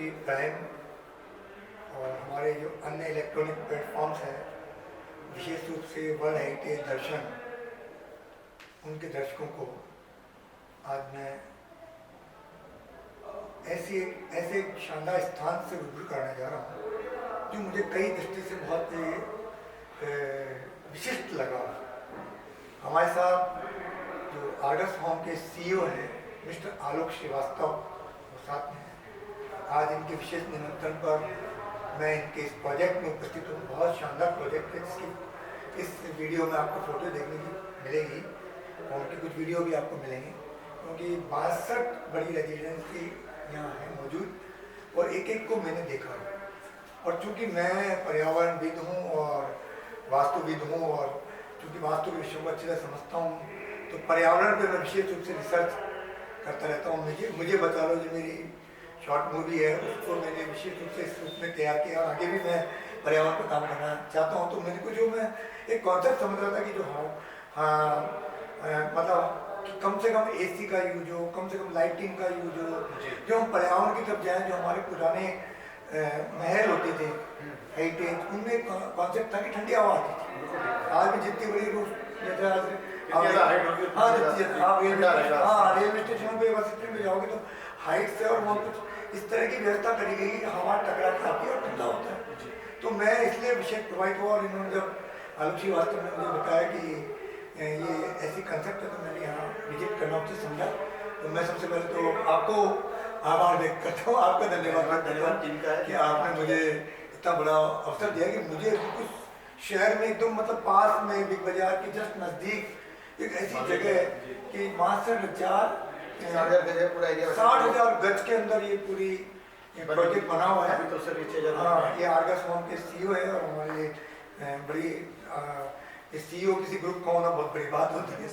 TV prime और हमारे जो अन्य इलेक्ट्रॉनिक प्लेटफॉर्म्स हैं, विशेष रूप से वर्ल्ड हेरिटेज दर्शन, उनके दर्शकों को आज मैं ऐसे एक शानदार स्थान से रूबरू कराने जा रहा हूँ जो मुझे कई दृष्टि से बहुत विशिष्ट लगा। हमारे साथ जो आर्गस होम के सीईओ हैं मिस्टर आलोक श्रीवास्तव, वो साथ में हैं। आज इनके विशेष निमंत्रण पर मैं इनके इस प्रोजेक्ट में उपस्थित हूँ। बहुत शानदार प्रोजेक्ट है जिसकी इस वीडियो में आपको फोटो देखने की मिलेगी और उनकी कुछ वीडियो भी आपको मिलेंगे, क्योंकि 62 बड़ी रेजिडेंसी यहाँ है मौजूद और एक एक को मैंने देखा। और चूँकि मैं पर्यावरणविद हूँ और वास्तुविद हूँ और चूँकि वास्तु विषयों को अच्छी तरह समझता हूँ, तो पर्यावरण पर मैं विशेष रूप से रिसर्च करता रहता हूँ। मुझे बचा लो जो मेरी शॉर्ट मूवी है, उसको मैंने विशेष रूप से इस रूप में तैयार किया और आगे भी मैं पर्यावरण पर काम करना चाहता हूँ। तो मेरे को जो मैं एक कॉन्सेप्ट समझ रहा था कि जो मतलब कि कम से कम एसी का यूज हो, कम से कम लाइटिंग का यूज हो, जो हम पर्यावरण की तरफ जाएँ। जो हमारे पुराने महल होते थे हेरिटेज, उनमें कॉन्सेप्ट था कि ठंडी हवा आती थी। आज भी जितनी बड़ी रूफ जैसे आप रेलवे स्टेशन पे बस स्टैंड में जाओगे तो हाइट से और वहाँ कुछ इस तरह की व्यवस्था करी गई कि हवा टकरा के आती है और ठंडा होता है। तो मैं इसलिए विशेष प्रभावित हुआ और इन्होंने जब आलोक श्रीवास्तव ने मुझे बताया कि ये ऐसी कंसेप्ट है तो मैंने यहाँ विजिट करना उचित समझा। तो मैं सबसे पहले तो आपको आभार व्यक्त करता हूँ, आपका धन्यवाद कि आपने मुझे इतना बड़ा अवसर दिया कि मुझे कुछ शहर में एकदम मतलब पास में बिग बाजार के जस्ट नज़दीक एक ऐसी जगह है कि 60,000 गज के अंदर ये पूरी प्रोजेक्ट बना हुआ है। तो सर हाँ, ये आर्गस होम के सीईओ है और हमारे बड़ी सीईओ किसी ग्रुप का होना बहुत बड़ी बात होती है।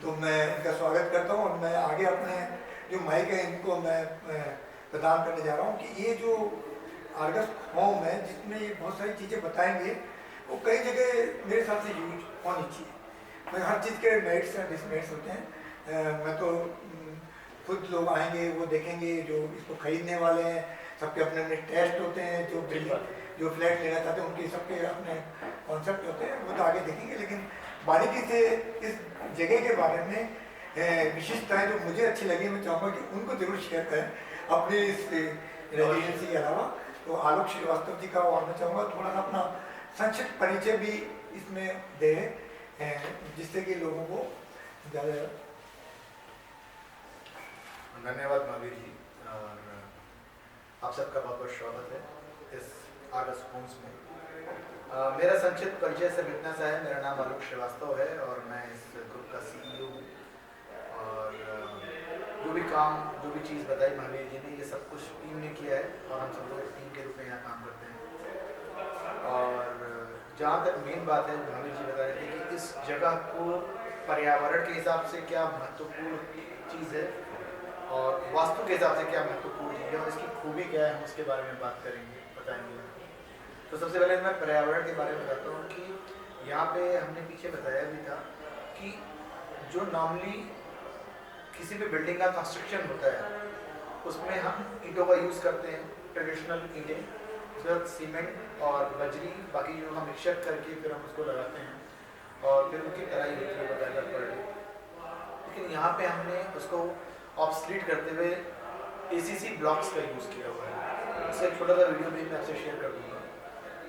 तो मैं इनका स्वागत करता हूँ और मैं आगे अपने जो माइक है इनको मैं प्रदान करने जा रहा हूँ कि ये जो आर्गस होम है जिसमें ये बहुत सारी चीज़ें बताएंगे, वो कई जगह मेरे हिसाब से यूज होनी चाहिए। मैं हर चीज़ के मेरिट्स एंड डिसमेरिट्स होते हैं। मैं तो खुद लोग आएंगे वो देखेंगे, जो इसको खरीदने वाले हैं सबके अपने अपने टेस्ट होते हैं, जो फ्लैट लेना चाहते हैं उनके सबके अपने कॉन्सेप्ट होते हैं, वो तो आगे देखेंगे। लेकिन बारीकी से इस जगह के बारे में विशेषताएं जो मुझे अच्छी लगी, मैं चाहूँगा कि उनको जरूर शेयर करें अपने इस रेजिडेंसी के अलावा। तो आलोक श्रीवास्तव जी का और मैं चाहूँगा थोड़ा सा अपना संक्षिप्त परिचय भी इसमें दे, जिससे कि लोगों को ज़्यादा। धन्यवाद महावीर जी, और आप सबका बहुत बहुत स्वागत है इस आर्गस होम्स में। मेरा संक्षिप्त परिचय सिर्फ इतना सा है, मेरा नाम आलोक श्रीवास्तव है और मैं इस ग्रुप का सीईओ हूँ। और जो भी चीज़ बताई महावीर जी ने, ये सब कुछ टीम ने किया है और हम सब लोग टीम के रूप में यहाँ काम करते हैं। और जहाँ तक मेन बात है, महावीर जी बता रहे थे कि इस जगह को पर्यावरण के हिसाब से क्या महत्वपूर्ण चीज़ है और वास्तु के हिसाब से क्या महत्वपूर्ण चीज़ है और इसकी खूबी क्या है, हम उसके बारे में बात करेंगे, बताएंगे। तो सबसे पहले मैं पर्यावरण के बारे में बताता हूँ कि यहाँ पे हमने पीछे बताया भी था कि जो नॉर्मली किसी भी बिल्डिंग का कंस्ट्रक्शन होता है उसमें हम ईंटों का यूज़ करते हैं, ट्रेडिशनल ईंटें, उसमें सीमेंट और बजरी बाकी जो हम मिक्सचर करके फिर हम उसको लगाते हैं और फिर उनकी तराई होती है बकायदा पर। लेकिन यहाँ पे हमने उसको ऑब्सलीट करते हुए ACC ब्लॉक्स का यूज़ किया हुआ है। इससे एक छोटा सा वीडियो भी मैं आपसे शेयर कर दूँगा।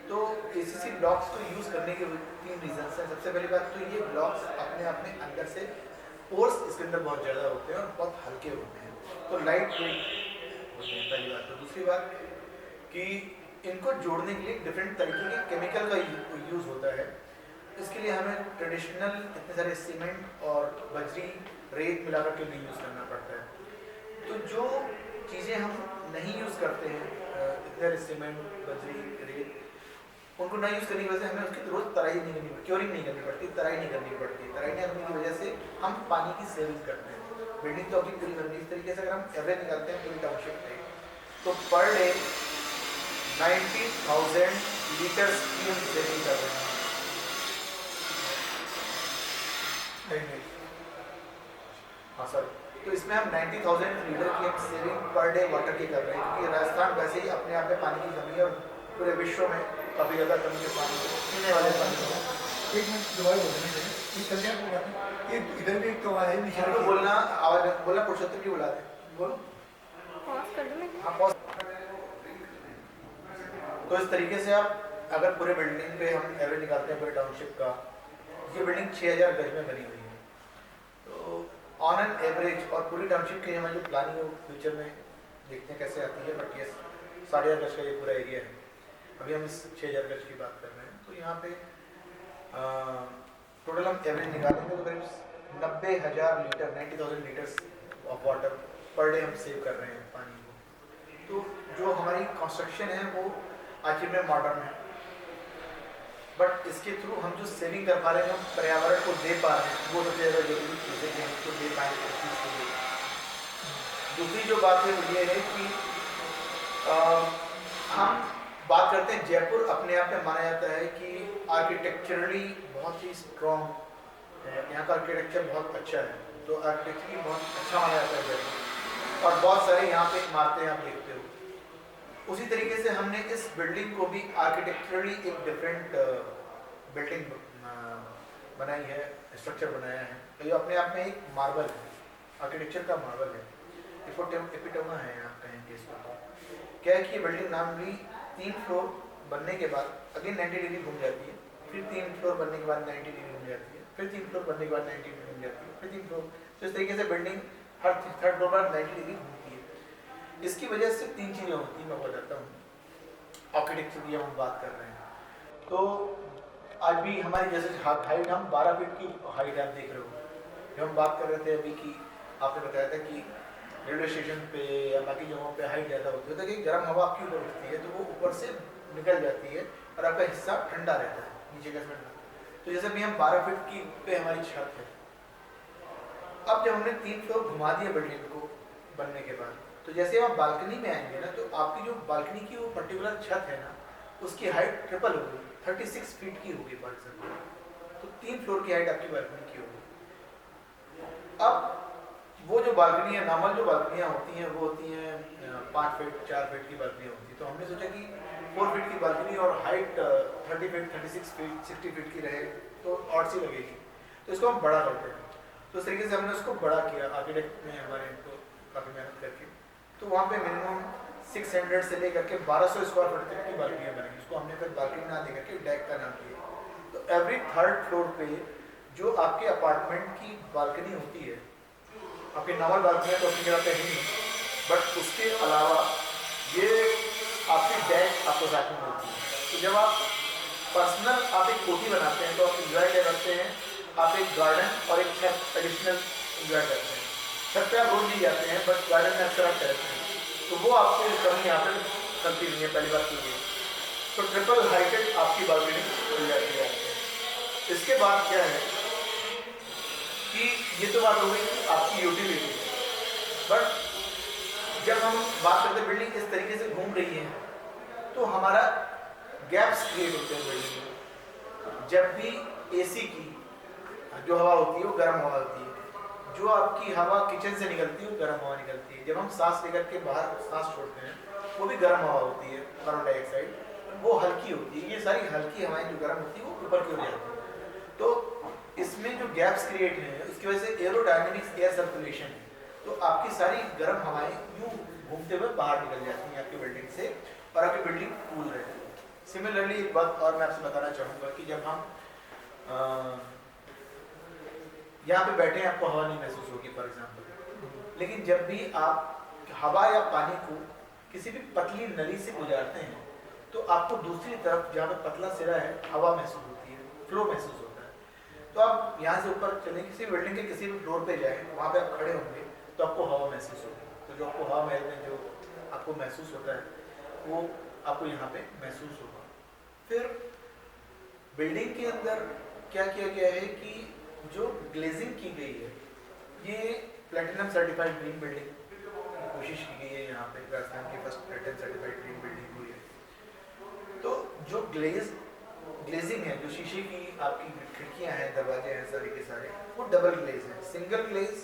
तो ACC ब्लॉक्स को यूज़ करने के 3 रीजंस हैं। सबसे पहली बात तो ये ब्लॉक्स अपने अंदर से पोर्स इसके अंदर बहुत ज़्यादा होते हैं और बहुत हल्के होते हैं, तो लाइट वेट होते हैं, पहली बात। तो दूसरी बात कि इनको जोड़ने के लिए डिफरेंट तरीके के केमिकल का यूज़ होता है। इसके लिए हमें ट्रेडिशनल इतने सारे सीमेंट और बजरी रेत मिलाकर के भी यूज़ करना पड़ता है। तो जो चीज़ें हम नहीं यूज़ करते हैं, इतने सारे सीमेंट बजरी रेत, उनको ना यूज़ करने की वजह से हमें उसकी रोज़ तराई नहीं करनी पड़ती, क्योरिंग नहीं करनी पड़ती, तराई नहीं करनी पड़ती। तराई नहीं करने की वजह से हम पानी की सेविंग करते हैं। बिल्डिंग तो अपनी पूरी बनती है इस तरीके से, अगर हम एवरेज निकालते हैं पूरी टाउनशिप में, तो पर डे 90,000 लीटर्स की हम सेविंग कर रहे हैं। हाँ सर, तो इसमें हम 90,000 लीटर की हम सेविंग पर डे वाटर की कर रहे हैं, क्योंकि राजस्थान वैसे ही अपने आप में पानी की कमी है और पूरे विश्व में काफ़ी ज़्यादा कमी है पानी की, पीने वाले पानी की। एक मिनट दवाई बोलने दें, ये चल जाए कोई बात नहीं। ये इधर भी एक तो है निशा तो बोलना आवाज बोलना पुरुषोत्तम की बुलाते हैं, बोलो। पॉज कर दो मैं। हाँ पॉज। तो इस तरीके से आप अगर पूरे बिल्डिंग पे हम एवरेज निकालते हैं पूरे टाउनशिप का, ये बिल्डिंग 6000 गज में बनी हुई है। तो ऑन एन एवरेज और पूरी टाउनशिप की हमारी जो प्लानिंग है वो फ्यूचर में देखते हैं कैसे आती है, बट ये 8,500 गज का ये पूरा एरिया है। अभी हम इस 6000 गज की बात कर रहे हैं। तो यहाँ पे टोटल हम एवरेज निकालेंगे तो करीब 90,000 litre 90,000 litres of water per day हम सेव कर रहे हैं पानी को। तो जो हमारी कंस्ट्रक्शन है वो आखिर में मॉडर्न है, बट इसके थ्रू हम जो सेविंग कर पा रहे हैं, हम पर्यावरण को दे पा रहे हैं, वो सबसे ज़्यादा जरूरी चीज़ें हैं हमको दे पाएंगे उस चीज़ के लिए। दूसरी जो बात है वो ये है कि हम बात करते हैं, जयपुर अपने आप में माना जाता है कि आर्किटेक्चरली बहुत ही स्ट्रॉन्ग है, यहाँ का आर्किटेक्चर बहुत अच्छा है, तो आर्किटेक्चरली बहुत अच्छा माना जाता है जयपुर, और बहुत सारे यहाँ पे इमारतें आप देखते हो। उसी तरीके से हमने इस बिल्डिंग को भी आर्किटेक्चरली एक डिफरेंट बिल्डिंग बनाई है, स्ट्रक्चर बनाया है। तो ये अपने आप में एक मार्बल है, आर्किटेक्चर का मार्बल है, एपिटोमा है आप कहेंगे इसको। क्या है कि ये बिल्डिंग नॉर्मली 3 फ्लोर बनने के बाद अगेन 90 डिग्री घूम जाती है, फिर 3 फ्लोर बनने के बाद 90 डिग्री घूम जाती है, फिर 3 फ्लोर बनने के बाद 90 डिग्री घूम जाती है, फिर 3 फ्लोर। तो इस तरीके से बिल्डिंग हर थर्ड फ्लोर पर 90 डिग्री घूमती है। इसकी वजह से 3 चीज़ें होती हैं, मैं बताता हूँ। आर्किटेक्चर की हम बात कर रहे हैं तो आज भी हमारी जैसे हाइट, हम 12 फीट की हाइट आप देख रहे हो। जब हम बात कर रहे थे अभी कि आपने बताया था कि रेलवे स्टेशन पे या बाकी जगहों पे हाइट ज़्यादा होती है, तो कि गर्म हवा आपकी ऊपर उठती है तो वो ऊपर से निकल जाती है और आपका हिस्सा ठंडा रहता है नीचे का ठंडा। तो जैसे भी हम 12 फीट की पे हमारी छत है, अब जब हमने 3 फ्लोर घुमा दिया बिल्डिंग को बनने के बाद, तो जैसे आप बालकनी में आएंगे ना, तो आपकी जो बालकनी की वो पर्टिकुलर छत है ना, उसकी हाइट ट्रिपल होगी, 36 फीट की होगी फॉर एग्जाम्पल। तो 3 फ्लोर की हाइट आपकी बालकनी की होगी। अब वो जो बालकनी है, नॉर्मल जो बालकनियाँ होती हैं वो होती हैं 5 फीट 4 फीट की बालकनियाँ होती हैं। तो हमने सोचा कि 4 फीट की बालकनी और हाइट 30 फीट 36 फीट 60 फीट की रहे तो ऑड सी लगेगी, तो इसको हम बड़ा करते हैं। तो इस तरीके से हमने उसको बड़ा किया आर्किटेक्ट ने हमारे को काफ़ी मेहनत करके। तो वहाँ पे मिनिमम 600 से लेकर के 1200 स्क्वायर फीट तक की बालकनियाँ बनाई। उसको हमने फिर बालकनी ना दे करके डेक का नाम दिया। तो एवरी थर्ड फ्लोर पे जो आपके अपार्टमेंट की बालकनी होती है, आपकी नॉर्मल बालकनियाँ तो अपनी जगह पे नहीं, बट उसके अलावा ये आपकी डेक आपको साथ में मिलती है। तो जब आप पर्सनल आप एक कोठी बनाते हैं तो आप इंजॉय क्या करते हैं, आप एक गार्डन और एक छत एडिशनल इंजॉय करते हैं। छत पे आप रोज नहीं जाते हैं, बट गार्डन में अक्सर आप रहते हैं, तो वो आपको कमी यहाँ पर चलती नहीं है। पहली बात तो ये, तो ट्रिपल हाइटेड आपकी बालकनी मिल जाती है। इसके बाद क्या है कि ये तो बात हो गई आपकी यूटिलिटी, बट जब हम बात करते हैं बिल्डिंग इस तरीके से घूम रही है तो हमारा गैप्स क्रिएट होते हैं बिल्डिंग में। जब भी एसी की जो हवा होती है वो गर्म हवा होती है, जो आपकी हवा किचन से निकलती है वो गर्म हवा निकलती है। जब हम सांस लेकर के बाहर सांस छोड़ते हैं वो भी गर्म हवा होती है, कार्बन डाइऑक्साइड, वो हल्की होती है। ये सारी हल्की हवाएं जो गर्म होती है वो ऊपर की ओर जाती है। तो इसमें जो गैप्स क्रिएट हैं उसकी वजह से एरोडायनेमिक्स एयर सर्कुलेशन है, तो आपकी सारी गर्म हवाएं यूँ घूमते हुए बाहर निकल जाती हैं आपकी बिल्डिंग से और आपकी बिल्डिंग कूल रहती है। सिमिलरली एक बात और मैं आपसे बताना चाहूँगा कि जब हम यहाँ पे बैठे हैं आपको हवा नहीं महसूस होगी फॉर एग्जाम्पल, लेकिन जब भी आप हवा या पानी को किसी भी पतली नली से गुजारते हैं तो आपको दूसरी तरफ जहाँ पे पतला सिरा है हवा महसूस होती है, फ्लो महसूस होता है। तो आप यहाँ से ऊपर चलें, किसी बिल्डिंग के किसी भी फ्लोर पे जाएं, वहाँ पे आप खड़े होंगे तो आपको हवा महसूस होगी। तो जो आपको हवा महल में जो आपको महसूस होता है वो आपको यहाँ पे महसूस होगा। फिर बिल्डिंग के अंदर क्या किया गया है कि जो ग्लेजिंग की गई है, ये प्लेटिनम सर्टिफाइड ग्रीन बिल्डिंग कोशिश की गई है। यहाँ पे राजस्थान की first platinum certified green building हुई है। तो जो ग्लेजिंग है, जो शीशे की आपकी खिड़कियाँ हैं, दरवाजे हैं, सारे के सारे वो डबल ग्लेज हैं। सिंगल ग्लेज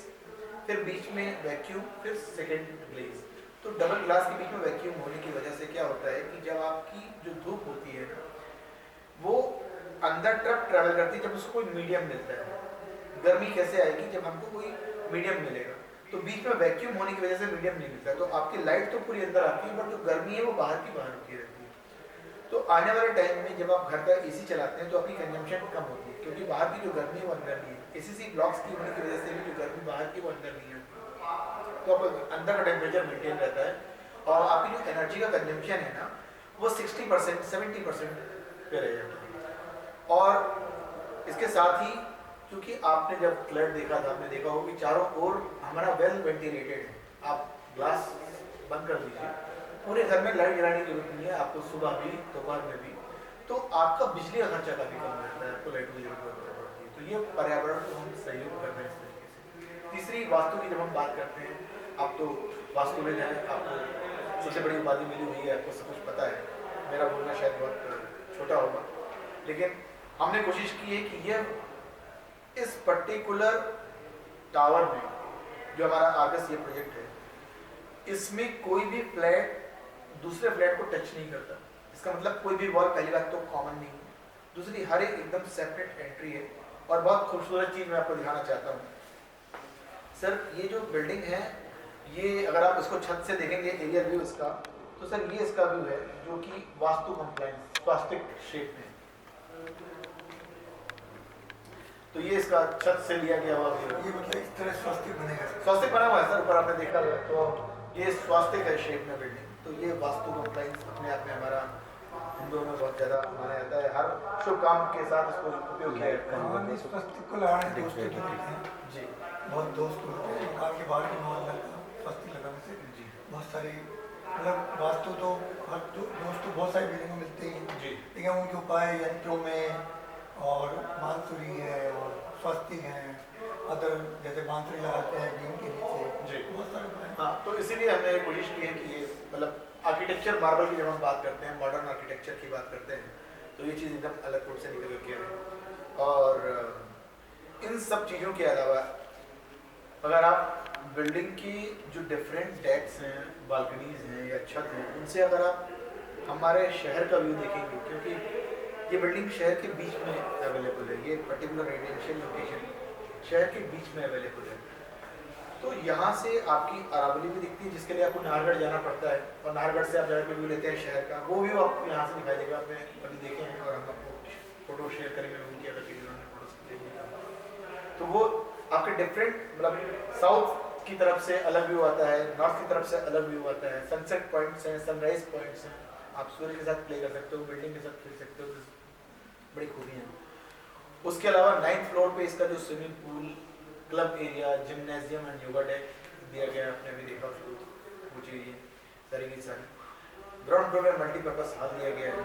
फिर बीच में वैक्यूम, फिर सेकेंड ग्लेज। तो डबल ग्लास के बीच में वैक्यूम होने की वजह से क्या होता है कि जब आपकी जो धूप होती है वो अंदर तरफ ट्रैवल करती है, जब उसको कोई मीडियम मिलता है। गर्मी कैसे आएगी? जब हमको कोई मीडियम मिलेगा। तो बीच में वैक्यूम होने की वजह से मीडियम नहीं मिलता, तो आपकी लाइट तो पूरी अंदर आती है, बट जो गर्मी है वो बाहर की बाहर होती रहती है। तो आने वाले टाइम में जब आप घर का एसी चलाते हैं तो आपकी कंजम्पशन कम होती है, क्योंकि बाहर की जो गर्मी है वो अंदर नहीं है। एसीसी ब्लॉक्स की होने की वजह से भी जो गर्मी बाहर की वो अंदर नहीं है, तो आप अंदर का टेम्परेचर मेंटेन रहता है, और आपकी जो एनर्जी का कंजम्पशन है ना वो 60% 70% पे रह जाता है। और इसके साथ ही क्योंकि आपने जब फ्लड देखा था, आपने देखा होगा कि चारों ओर हमारा वेल वेंटिलेटेड है। आप ग्लास बंद कर दीजिए, पूरे घर में लाइट जलाने की जरूरत नहीं है आपको, सुबह भी दोपहर में भी, तो आपका बिजली का खर्चा काफी कम रहता है, आपको लाइट की जरूरत पड़ती है। तो ये पर्यावरण को हम सहयोग कर रहे हैं इस तरीके से। तीसरी वास्तु की जब हम बात करते हैं, आप तो वास्तुविद हैं, आपको सबसे बड़ी उपाधि मिली हुई है, आपको सब कुछ पता है, मेरा बोलना शायद बहुत छोटा होगा, लेकिन हमने कोशिश की है कि ये इस पर्टिकुलर टावर में जो हमारा आगस ये प्रोजेक्ट है, इसमें कोई भी फ्लैट दूसरे फ्लैट को टच नहीं करता। इसका मतलब कोई भी वॉल पहली बात तो कॉमन नहीं है, दूसरी हर एक एकदम सेपरेट एंट्री है। और बहुत खूबसूरत चीज मैं आपको दिखाना चाहता हूँ सर, ये जो बिल्डिंग है, ये अगर आप इसको छत से देखेंगे एरियल व्यू इसका, तो सर ये इसका व्यू है जो कि वास्तु कंप्लायंस स्वास्तिक शेप में। तो ये इसका छत से लिया गया हुआ व्यू। ये मतलब इस तरह स्वास्तिक बनेगा? स्वास्तिक बना हुआ है सर, ऊपर आपने देखा है, तो ये स्वास्तिक है शेप में बिल्डिंग। तो ये वास्तु कंप्लायंस अपने आप में हमारा हिंदुओं में बहुत ज़्यादा माना जाता है, हर शुभ काम के साथ इसको उपयोग किया जाता है। हाँ, स्वास्तिक को लगाने दोस्त होते हैं जी, बहुत दोस्त होते हैं, मकान के बाहर भी मोहल्ला का स्वास्तिक लगाने से जी, बहुत सारी, मतलब वास्तु तो हर दोस्त तो बहुत सारी बिल्डिंगों में मिलते ही हैं, जी, लेकिन उनके उपाय यंत्रों में और मानसुरी है और स्वास्तिक हैं, अदर जैसे बांसुरी लगाते हैं नीम के नीचे, जी। बहुत सारे उपाय हैं। हाँ, तो इसीलिए हमने कोशिश की है कि ये मतलब आर्किटेक्चर मार्बल की जब हम बात करते हैं, मॉडर्न आर्किटेक्चर की बात करते हैं, तो ये चीज़ एकदम अलग रूप से निकल के है। और इन सब चीज़ों के अलावा अगर आप बिल्डिंग की जो डिफरेंट डेक्स हैं, बालकनीज हैं या छत हैं, उनसे अगर आप हमारे शहर का व्यू देखेंगे, क्योंकि ये बिल्डिंग शहर के बीच में अवेलेबल है, ये पर्टिकुलर रेजिडेंशियल लोकेशन शहर के बीच में अवेलेबल है, तो यहाँ से आपकी अरावली भी दिखती है, जिसके लिए आपको नाहरगढ़ जाना पड़ता है, और नाहरगढ़ से आप जाकर व्यू लेते हैं शहर का, वो व्यू आपको यहाँ से दिखाई देगा। आपने कभी देखे हैं और हम आपको फोटो शेयर करेंगे उनकी, अगर किसी ने फोटो, तो वो आपके डिफरेंट मतलब साउथ की तरफ से अलग व्यू आता है, नॉर्थ की तरफ से अलग व्यू आता है, सनसेट पॉइंट्स हैं, सनराइज पॉइंट्स हैं, आप सूर्य के साथ प्ले कर सकते हो, बिल्डिंग के साथ खेल सकते हो, बड़ी खूबियाँ हैं। उसके अलावा 9th फ्लोर पे इसका जो swimming pool, club area, gymnasium and yoga deck दिया गया है, आपने अभी देखा उसको, वो चीज़ें सारी की सारी। ग्राउंड फ्लोर में मल्टीपर्पज़ हॉल दिया गया है,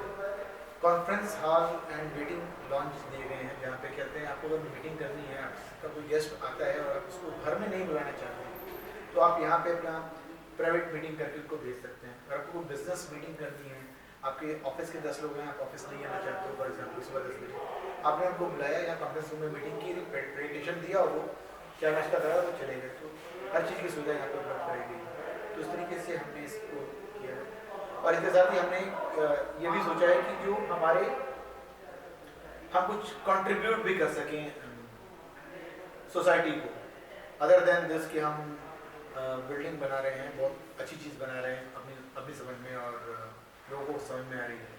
conference hall and meeting launch दिए गए हैं, जहाँ पे कहते हैं आपको अगर मीटिंग करनी है, आपका कोई गेस्ट आता है और आप उसको घर में नहीं बुलाना चाहते, तो आप यहाँ पे अपना प्राइवेट मीटिंग करके उनको भेज सकते हैं। अगर आपको बिजनेस मीटिंग करनी है, आपके ऑफिस के 10 लोग हैं, आप ऑफिस नहीं आना चाहते हो, फॉर एग्जाम्पल सुबह 10 बजे आपने उनको बुलाया या कॉन्फ्रेंस रूम में मीटिंग की, प्रेजेंटेशन दिया और वो क्या नाश्ता करा वो चले गए, तो हर चीज़ की सुविधा यहाँ पर उपलब्ध रहेगी। तो इस तरीके से हमने इसको किया है। और इसके साथ ही हमने ये भी सोचा है कि जो हमारे हम कुछ कंट्रीब्यूट भी कर सकें सोसाइटी को, अदर देन दिस कि हम बिल्डिंग बना रहे हैं, बहुत अच्छी चीज़ बना रहे हैं अपनी समझ में और लोगों को समझ में आ रही है।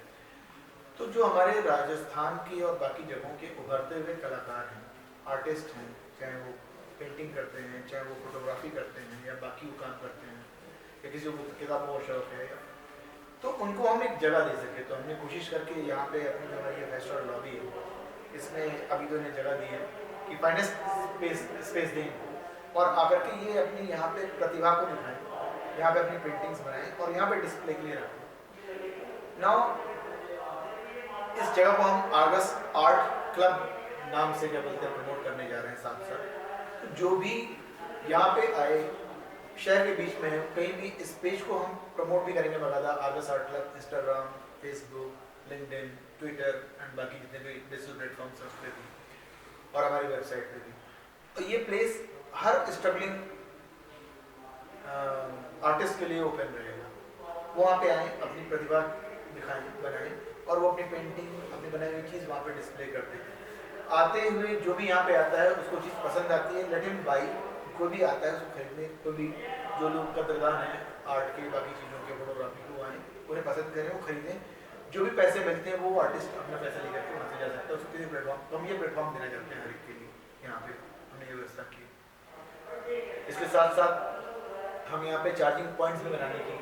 तो जो हमारे राजस्थान की और बाकी जगहों के उभरते हुए कलाकार हैं, आर्टिस्ट हैं, चाहे वो पेंटिंग करते हैं, चाहे वो फोटोग्राफी करते हैं या बाकी वो काम करते हैं, या किसी को किताबों का शौक है, तो उनको हम एक जगह दे सके। तो हमने कोशिश करके यहाँ पे अपनी जो हमारी फेस्टिवल लॉबी है, इसमें अभी तो इन्हें जगह दी है कि फाइनेस्ट स्पेस दें इनको, और आकर के ये अपनी यहाँ पे प्रतिभा को दिखाएं, यहाँ पे अपनी पेंटिंग्स बनाएं और यहाँ पे डिस्प्ले के लिए रखें। नाउ इस जगह को हम आगस आर्ट क्लब नाम से क्या बोलते हैं प्रमोट करने जा रहे हैं साथ साथ। तो जो भी यहाँ पे आए, शहर के बीच में है, कहीं भी इस पेज को हम प्रमोट भी करेंगे बाकायदा, आगस art club, Instagram, Facebook, LinkedIn, Twitter and बाकी जितने भी डिजिटल प्लेटफॉर्म्स हैं उस पर भी, और हमारी वेबसाइट पे भी। तो ये प्लेस हर स्ट्रगलिंग आर्टिस्ट के लिए ओपन रहेगा। वो वहाँ पे आए, अपनी प्रतिभा दिखाएं, बनाएं और वो अपनी पेंटिंग, अपनी बनाई हुई चीज़ वहाँ पे डिस्प्ले करते हैं। आते हुए जो भी यहाँ पे आता है उसको चीज़ पसंद आती है, लेट हिम बाई। कोई भी आता है उसको खरीदने, कोई भी जो लोग कदरदान हैं आर्ट के, बाकी चीज़ों के, फोटोग्राफी को आए, उन्हें पसंद करें, वो खरीदें। जो भी पैसे मिलते हैं वो आर्टिस्ट अपना पैसा लेकर के वहाँ से जा सकता है। उसको किसी प्लेटफॉर्म, तो हम ये प्लेटफॉर्म देना चाहते हैं हर एक के लिए, यहाँ पे हमने ये व्यवस्था की। इसके साथ साथ हम यहाँ पे चार्जिंग पॉइंट्स भी बनाने की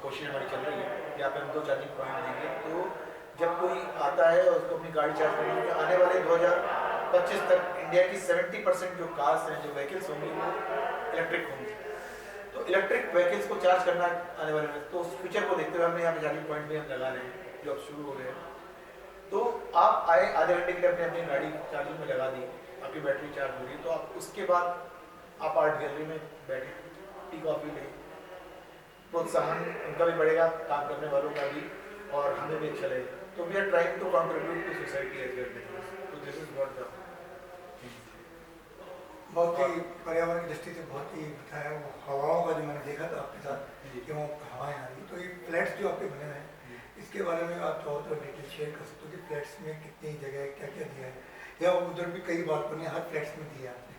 कोशिश हमारी चल रही है। यहाँ पे हम 2 चार्जिंग पॉइंट देंगे, तो जब कोई आता है और उसको अपनी गाड़ी चार्ज करनी है, आने वाले 2025 तक इंडिया की 70% जो कार्स हैं, जो व्हीकल्स होंगी, वो इलेक्ट्रिक होंगी। तो इलेक्ट्रिक व्हीकल्स को चार्ज करना आने वाले में, तो उस फ्यूचर को देखते हुए हमने यहाँ पे चार्जिंग पॉइंट भी हम लगा रहे हैं, जो अब शुरू हो गए हैं। तो आप आए, आधे घंटे के लिए अपनी अपनी गाड़ी चार्जिंग में लगा दी, आपकी बैटरी चार्ज हो रही है, तो आप उसके बाद आप आर्ट गैलरी में बैठे, टी कॉफ़ी लें, प्रोत्साहन उनका भी बढ़ेगा, काम करने वालों का भी, और हमें भी अच्छा लगेगा। तो we are trying to contribute to society as well. तो दिस इज व्हाट द बहुत ही पर्यावरण की दृष्टि से बहुत ही बताया। वो हवाओं का जो मैंने देखा था आपके साथ कि वो हवाएं आ रही, तो ये फ्लैट्स जो आपके बने हुए हैं, इसके बारे में आप थोड़ा सा डिटेल शेयर कर सकते हो कि फ्लैट्स में कितनी जगह क्या क्या दिया है, या उधर भी कई बालकनी हर फ्लैट्स में दिया आपने?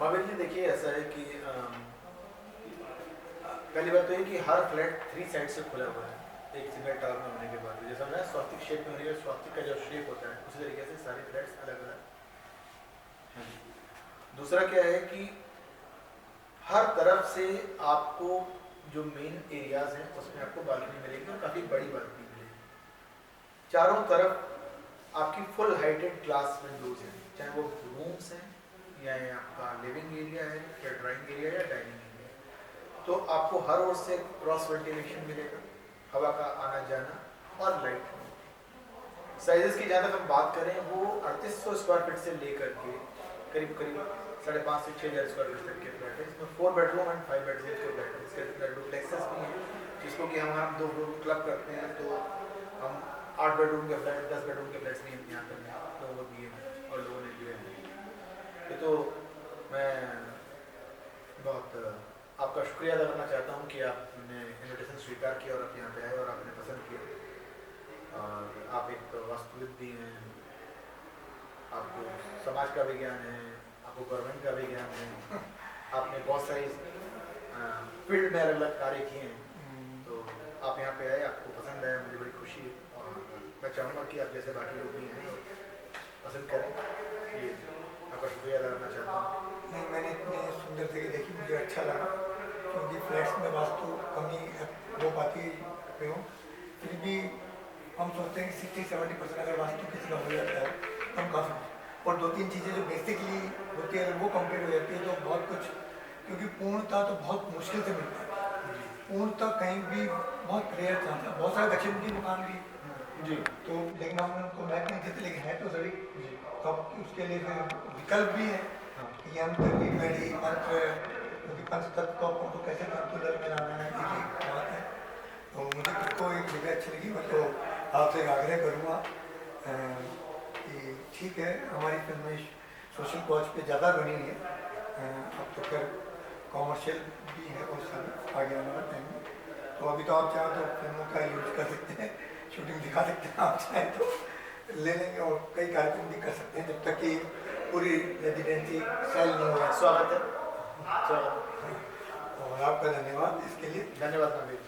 महावीर जी देखिए, ऐसा है कि पहली बात तो ये कि हर फ्लैट 3 साइड से खुला हुआ है, एक सिंगल टावर में होने के बाद। जैसा मैं स्वास्तिक शेप में होने के, स्वास्तिक का जो शेप होता है उसी तरीके से सारे फ्लैट्स अलग अलग हैं। दूसरा क्या है कि हर तरफ से आपको जो मेन एरियाज हैं उसमें आपको बालकनी मिलेगी, और काफ़ी बड़ी बालकनी मिलेगी। चारों तरफ आपकी फुल हाइटेड ग्लास विंडोज हैं, चाहे वो रूम्स हैं, या आपका लिविंग एरिया है, या ड्राइंग एरिया, या डाइनिंग एरिया। तो आपको हर ओर से क्रॉस वेंटिलेशन मिलेगा, हवा का आना जाना, और लाइट। साइजेस की जहाँ तक हम बात करें, वो 3800 स्क्वायर फीट से लेकर के करीब करीब 5,500 से 6,000 स्क्वायर फीट तक के फ्लैट है। इसमें 4 बेडरूम एंड 5 बेडरूम के फ्लैट है। इसके डुप्लेक्सेस भी हैं, जिसको कि हम 2 फ्लोर क्लब करते हैं, तो हम 8 बेडरूम के फ्लैट, 10 बेडरूम के फ्लैट्स भी हम यहाँ पर लोगों को दिए हैं और लोगों ने लिए हैं। ये तो मैं बहुत आपका शुक्रिया अदा करना चाहता हूँ कि आपने इन्विटेशन स्वीकार किया और आप यहाँ पे आए और आपने पसंद किया। और आप एक वास्तविक भी हैं, आपको समाज का भी ज्ञान है, आपको गवर्नमेंट का भी ज्ञान है, आपने बहुत सारी फील्ड में अलग अलग कार्य किए हैं। तो आप यहाँ पे आए, आपको पसंद आया, मुझे बड़ी खुशी है। और मैं चाहूँगा कि आप जैसे बाकी लोग भी हैं पसंद करें। ये आपका शुक्रिया अदा करना चाहता हूँ। नहीं, मैंने इतने सुंदर जगह देखी, मुझे अच्छा लगा, क्योंकि फ्लैट्स में वास्तु कमी हो पाती है, फिर भी हम सोचते हैं कि 60-70% अगर वास्तु किसी का हो जाता है तो हम काफ़ी, और 2-3 चीज़ें जो बेसिकली होती है अगर वो कंप्लीट हो जाती है तो बहुत कुछ, क्योंकि पूर्णता तो बहुत मुश्किल से मिल पाती है, पूर्णता कहीं भी बहुत रेयर चांस है। बहुत सारे दक्षिण की दुकान भी जी, तो, लेकिन हमने उनको मैप नहीं देते, लेकिन है तो सभी, तो अब उसके लिए फिर विकल्प भी है, यंत्र भी, घड़ी, मंत्र, क्योंकि पंच तत्व को कैसे संतुलन में लाना है, ये एक बात है। तो मुझे खुद को एक जगह अच्छी लगी। मैं तो आपसे एक आग्रह करूँगा कि ठीक है, हमारी फिल्में सोशल कॉज पे ज़्यादा बनी है, अब तो फिर कॉमर्शियल भी है बहुत सारी आगे आने वाले टाइम में। तो अभी तो आप चाहें तो फिल्मों का यूज कर सकते हैं, शूटिंग दिखा सकते हैं, आप चाहें तो ले लेंगे, और कई कार्यक्रम भी कर सकते हैं जब तक कि पूरी रेजिडेंसी सेल नहीं हो। स्वागत है, स्वागत। और आपका धन्यवाद इसके लिए। धन्यवाद नवीन।